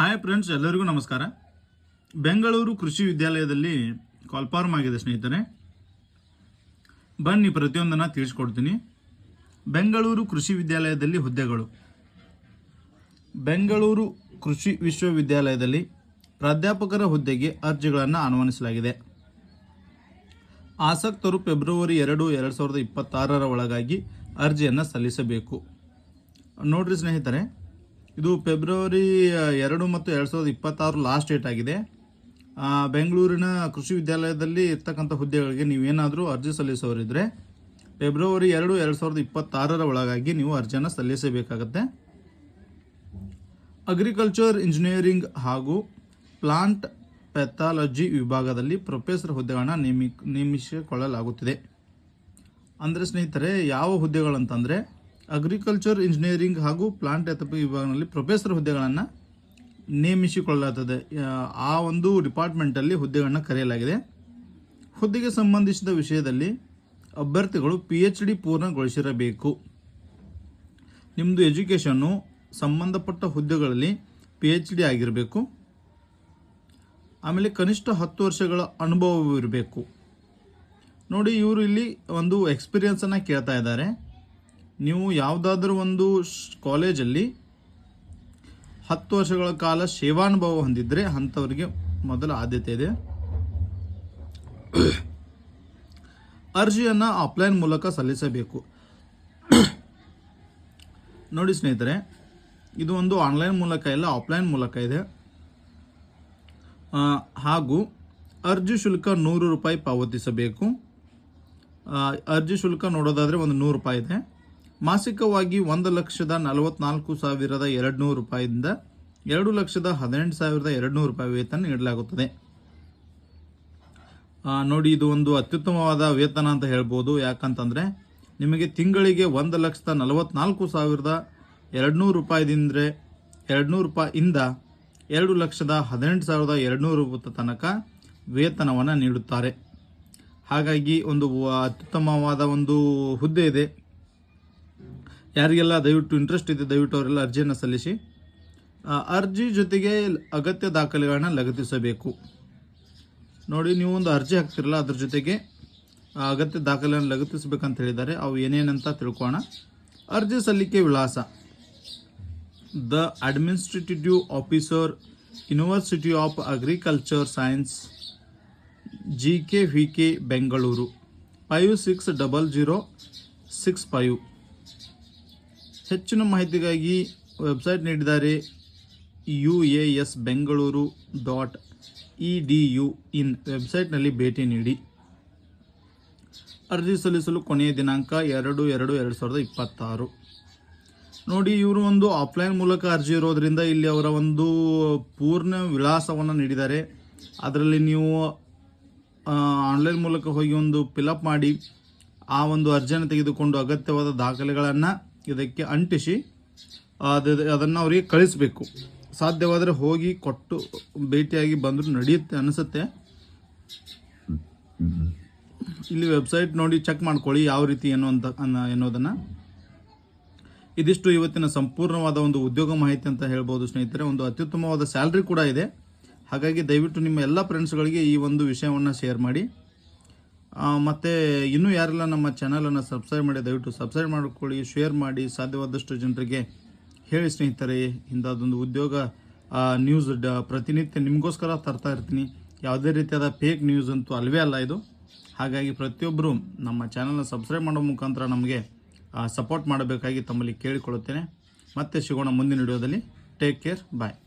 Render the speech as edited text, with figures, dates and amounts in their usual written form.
Hi friends, ಎಲ್ಲರಿಗೂ ನಮಸ್ಕಾರ. ಬೆಂಗಳೂರು ಕೃಷಿ ವಿದ್ಯಾಲಯದಲ್ಲಿ ಕಾಲ್ಫಾರ್ಮ್ ಆಗಿದೆ ಸ್ನೇಹಿತರೆ. ಬನ್ನಿ ಪ್ರತಿಯೊಂದನ್ನು ತಿಳಿಸ್ಕೊಡ್ತೀನಿ. ಬೆಂಗಳೂರು ಕೃಷಿ ವಿದ್ಯಾಲಯದಲ್ಲಿ ಹುದ್ದೆಗಳು. ಬೆಂಗಳೂರು ಕೃಷಿ ವಿಶ್ವವಿದ್ಯಾಲಯದಲ್ಲಿ ಪ್ರಾಧ್ಯಾಪಕರ ಹುದ್ದೆಗೆ ಅರ್ಜಿಗಳನ್ನು ಆಹ್ವಾನಿಸಲಾಗಿದೆ. ಆಸಕ್ತರು ಫೆಬ್ರವರಿ 2, 2026 ಒಳಗಾಗಿ ಅರ್ಜಿಯನ್ನು ಸಲ್ಲಿಸಬೇಕು. ನೋಡ್ರಿ ಸ್ನೇಹಿತರೆ, ಇದು ಫೆಬ್ರವರಿ 2 ಮತ್ತು 2026 ಲಾಸ್ಟ್ ಡೇಟ್ ಆಗಿದೆ. ಬೆಂಗಳೂರಿನ ಕೃಷಿ ವಿದ್ಯಾಲಯದಲ್ಲಿ ಇರ್ತಕ್ಕಂಥ ಹುದ್ದೆಗಳಿಗೆ ನೀವೇನಾದರೂ ಅರ್ಜಿ ಸಲ್ಲಿಸೋರಿದ್ರೆ ಫೆಬ್ರವರಿ 2, 2026 ಒಳಗಾಗಿ ನೀವು ಅರ್ಜಿಯನ್ನು ಸಲ್ಲಿಸಬೇಕಾಗತ್ತೆ. ಅಗ್ರಿಕಲ್ಚರ್ ಇಂಜಿನಿಯರಿಂಗ್ ಹಾಗೂ ಪ್ಲಾಂಟ್ ಪೆಥಾಲಜಿ ವಿಭಾಗದಲ್ಲಿ ಪ್ರೊಫೆಸರ್ ಹುದ್ದೆಗಳನ್ನು ನೇಮಿಸಿಕೊಳ್ಳಲಾಗುತ್ತಿದೆ. ಅಂದರೆ ಸ್ನೇಹಿತರೆ, ಯಾವ ಹುದ್ದೆಗಳಂತಂದರೆ ಅಗ್ರಿಕಲ್ಚರ್ ಇಂಜಿನಿಯರಿಂಗ್ ಹಾಗೂ ಪ್ಲಾಂಟ್ ಎಥಾಲಜಿ ವಿಭಾಗದಲ್ಲಿ ಪ್ರೊಫೆಸರ್ ಹುದ್ದೆಗಳನ್ನು ನೇಮಿಸಿಕೊಳ್ಳಲಾಗುತ್ತದೆ. ಆ ಒಂದು ಡಿಪಾರ್ಟ್ಮೆಂಟಲ್ಲಿ ಹುದ್ದೆಗಳನ್ನು ಕರೆಯಲಾಗಿದೆ. ಹುದ್ದೆಗೆ ಸಂಬಂಧಿಸಿದ ವಿಷಯದಲ್ಲಿ ಅಭ್ಯರ್ಥಿಗಳು PhD ಪೂರ್ಣಗೊಳಿಸಿರಬೇಕು. ನಿಮ್ಮದು ಎಜುಕೇಷನ್ನು ಸಂಬಂಧಪಟ್ಟ ಹುದ್ದೆಗಳಲ್ಲಿ PhD ಆಗಿರಬೇಕು. ಆಮೇಲೆ ಕನಿಷ್ಠ 10 ವರ್ಷಗಳ ಅನುಭವವಿರಬೇಕು. ನೋಡಿ, ಇವರು ಇಲ್ಲಿ ಒಂದು ಎಕ್ಸ್ಪೀರಿಯನ್ಸನ್ನು ಕೇಳ್ತಾ ಇದ್ದಾರೆ. ನೀವು ಯಾವುದಾದ್ರೂ ಒಂದು ಕಾಲೇಜಲ್ಲಿ 10 ವರ್ಷಗಳ ಕಾಲ ಸೇವಾನುಭವ ಹೊಂದಿದ್ರೆ ಅಂಥವರಿಗೆ ಮೊದಲ ಆದ್ಯತೆ ಇದೆ. ಅರ್ಜಿಯನ್ನು ಆಫ್ಲೈನ್ ಮೂಲಕ ಸಲ್ಲಿಸಬೇಕು. ನೋಡಿ ಸ್ನೇಹಿತರೆ, ಇದು ಒಂದು ಆನ್ಲೈನ್ ಮೂಲಕ ಇಲ್ಲ, ಆಫ್ಲೈನ್ ಮೂಲಕ ಇದೆ. ಹಾಗೂ ಅರ್ಜಿ ಶುಲ್ಕ 100 ರೂಪಾಯಿ ಪಾವತಿಸಬೇಕು. ಅರ್ಜಿ ಶುಲ್ಕ ನೋಡೋದಾದರೆ ಒಂದು 100 ರೂಪಾಯಿ ಇದೆ. ಮಾಸಿಕವಾಗಿ 1,44,200 ರೂಪಾಯಿಯಿಂದ 2,18,200 ರೂಪಾಯಿ ವೇತನ ನೀಡಲಾಗುತ್ತದೆ. ನೋಡಿ, ಇದು ಒಂದು ಅತ್ಯುತ್ತಮವಾದ ವೇತನ ಅಂತ ಹೇಳ್ಬೋದು. ಯಾಕಂತಂದರೆ ನಿಮಗೆ ತಿಂಗಳಿಗೆ 1,44,200 ರೂಪಾಯಿದಿಂದ 2,18,200 ರೂಪಾಯಿ ತನಕ ವೇತನವನ್ನು ನೀಡುತ್ತಾರೆ. ಹಾಗಾಗಿ ಒಂದು ಅತ್ಯುತ್ತಮವಾದ ಒಂದು ಹುದ್ದೆ ಇದೆ. ಯಾರಿಗೆಲ್ಲ ದಯವಿಟ್ಟು ಇಂಟ್ರೆಸ್ಟ್ ಇದೆ, ದಯವಿಟ್ಟು ಅವರೆಲ್ಲ ಅರ್ಜಿಯನ್ನು ಸಲ್ಲಿಸಿ. ಅರ್ಜಿ ಜೊತೆಗೆ ಅಗತ್ಯ ದಾಖಲೆಗಳನ್ನ ಲಗತ್ತಿಸಬೇಕು. ನೋಡಿ, ನೀವು ಒಂದು ಅರ್ಜಿ ಹಾಕ್ತಿರಲ್ಲ, ಅದ್ರ ಜೊತೆಗೆ ಅಗತ್ಯ ದಾಖಲೆಯನ್ನು ಲಗತ್ತಿಸಬೇಕಂತ ಹೇಳಿದ್ದಾರೆ. ಅವು ಏನೇನಂತ ತಿಳ್ಕೋಣ. ಅರ್ಜಿ ಸಲ್ಲಿಕೆ ವಿಳಾಸ: the administrative officer, university of agriculture science, GKVK Bengaluru 560065. ಹೆಚ್ಚಿನ ಮಾಹಿತಿಗಾಗಿ ವೆಬ್ಸೈಟ್ ನೀಡಿದ್ದಾರೆ UASBengaluru.edu ಇನ್ ವೆಬ್ಸೈಟ್ನಲ್ಲಿ ಭೇಟಿ ನೀಡಿ. ಅರ್ಜಿ ಸಲ್ಲಿಸಲು ಕೊನೆಯ ದಿನಾಂಕ 2/2/2026. ನೋಡಿ, ಇವರು ಒಂದು ಆಫ್ಲೈನ್ ಮೂಲಕ ಅರ್ಜಿ ಇರೋದ್ರಿಂದ ಇಲ್ಲಿ ಅವರ ಒಂದು ಪೂರ್ಣ ವಿಳಾಸವನ್ನು ನೀಡಿದ್ದಾರೆ. ಅದರಲ್ಲಿ ನೀವು ಆನ್ಲೈನ್ ಮೂಲಕ ಹೋಗಿ ಒಂದು ಫಿಲಪ್ ಮಾಡಿ ಆ ಒಂದು ಅರ್ಜಿಯನ್ನು ತೆಗೆದುಕೊಂಡು ಅಗತ್ಯವಾದ ದಾಖಲೆಗಳನ್ನು ಇದಕ್ಕೆ ಅಂಟಿಸಿ ಅದನ್ನು ಅವರಿಗೆ ಕಳಿಸಬೇಕು. ಸಾಧ್ಯವಾದರೆ ಹೋಗಿ ಕೊಟ್ಟು ಭೇಟಿಯಾಗಿ ಬಂದರೂ ನಡೆಯುತ್ತೆ ಅನಿಸುತ್ತೆ. ಇಲ್ಲಿ ವೆಬ್ಸೈಟ್ ನೋಡಿ ಚೆಕ್ ಮಾಡ್ಕೊಳ್ಳಿ ಯಾವ ರೀತಿ ಎನ್ನುವುದನ್ನು. ಇದಿಷ್ಟು ಇವತ್ತಿನ ಸಂಪೂರ್ಣವಾದ ಒಂದು ಉದ್ಯೋಗ ಮಾಹಿತಿ ಅಂತ ಹೇಳ್ಬೋದು ಸ್ನೇಹಿತರೆ. ಒಂದು ಅತ್ಯುತ್ತಮವಾದ ಸ್ಯಾಲ್ರಿ ಕೂಡ ಇದೆ. ಹಾಗಾಗಿ ದಯವಿಟ್ಟು ನಿಮ್ಮ ಎಲ್ಲ ಫ್ರೆಂಡ್ಸ್ಗಳಿಗೆ ಈ ಒಂದು ವಿಷಯವನ್ನು ಶೇರ್ ಮಾಡಿ. ಮತ್ತು ಇನ್ನೂ ಯಾರೆಲ್ಲ ನಮ್ಮ ಚಾನಲನ್ನು ಸಬ್ಸ್ಕ್ರೈಬ್ ಮಾಡಿ ದಯವಿಟ್ಟು ಸಬ್ಸ್ಕ್ರೈಬ್ ಮಾಡಿಕೊಳ್ಳಿ, ಶೇರ್ ಮಾಡಿ, ಸಾಧ್ಯವಾದಷ್ಟು ಜನರಿಗೆ ಹೇಳಿ ಸ್ನೇಹಿತರೆ. ಇಂಥದ್ದೊಂದು ಉದ್ಯೋಗ ನ್ಯೂಸ್ ಪ್ರತಿನಿತ್ಯ ನಿಮಗೋಸ್ಕರ ತರ್ತಾ ಇರ್ತೀನಿ. ಯಾವುದೇ ರೀತಿಯಾದ ಫೇಕ್ ನ್ಯೂಸ್ ಅಂತೂ ಅಲ್ವೇ ಅಲ್ಲ ಇದು. ಹಾಗಾಗಿ ಪ್ರತಿಯೊಬ್ಬರು ನಮ್ಮ ಚಾನಲ್ನ ಸಬ್ಸ್ಕ್ರೈಬ್ ಮಾಡೋ ಮುಖಾಂತರ ನಮಗೆ ಸಪೋರ್ಟ್ ಮಾಡಬೇಕಾಗಿ ತಮ್ಮಲ್ಲಿ ಕೇಳಿಕೊಳ್ಳುತ್ತೇನೆ. ಮತ್ತೆ ಸಿಗೋಣ ಮುಂದಿನ ವಿಡಿಯೋದಲ್ಲಿ. ಟೇಕ್ ಕೇರ್, ಬಾಯ್.